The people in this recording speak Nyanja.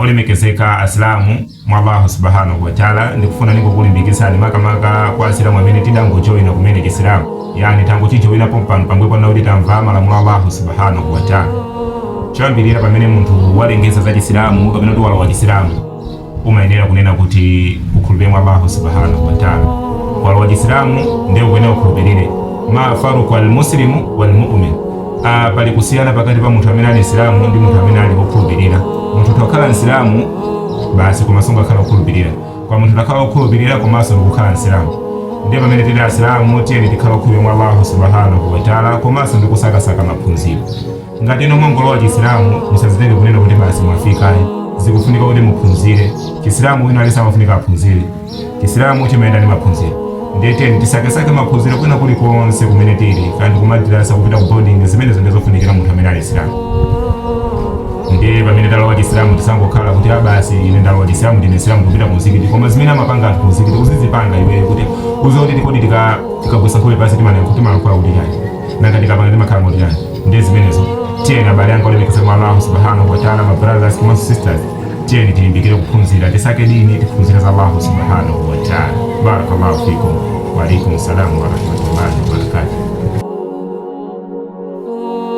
olemekezeka asilamu mwa Allah subhanahu wa ta'ala ndikufuna niko kulimbikisani makamaka kwa asilamu amene tidangojoyina kumene chisilamu, yani tangu chijoyinapo mpano pamwepo nawo titamva malamulo Allah subhanahu wa ta'ala. Choyambirira pamene munthu walengeza za chisilamu kapena kuti walowa chisilamu umayenera kunena kuti ukhulupirire mwa Allah subhanahu wa ta'ala. Walowa chisilamu ndiye ukuyenera ukhulupirire ma faruqu al-muslimu wal-mu'min. Pali kusiyana pakati pa munthu amene ali Islamu ndi munthu amene ali wokhulupirira. Munthu utakhala Islamu basi komanso ngakhala wokhulupirira. Kwa munthu utakhala wokhulupirira komanso ndikukhala Islamu. Ndiye pamene tili Asilamu tiyeni tikhala okhulupirira mwa Allah subhanahu wa ta'ala komanso ndikusakasaka maphunziro. Ngati ino mwangolowa chisilamu musazitenge kunena kuti basi mwafika, zikufunika kuti muphunzire. Chisilamu wina alisa amafunika aphunzire. Chisilamu chimayenda ndi maphunziro. Ndiye tiyeni tisakesake maphunziro kwina kulikonse kumene tili, kandi kumadirasa kupita ku boarding, zimene ndizofunikira munthu amene ali Islamu. Ndiye pamene talowa chisilamu tisangokhala kuti basi ine ndalowa chisilamu ndine Islamu kupita ku muzikiti, koma zimene amapanga anthu muzikiti uzizipanga iwe kuti uzoti tikodi tikagwesa nkhope pasi kuti malankhula kuti chani nanga tikapanga timakhala kuti chani. Ndiye zimenezo tiyeni abale anga olemekezeka mwa Allah subhanahu wa ta'ala, ma brothers and sisters, tiyeni tilimbikire kuphunzira, tisake dini, tiphunzire za Allah subhanahu wa ta'ala. Barakallahu fikum wa alaikum salam wa rahmatullahi wa barakatuh.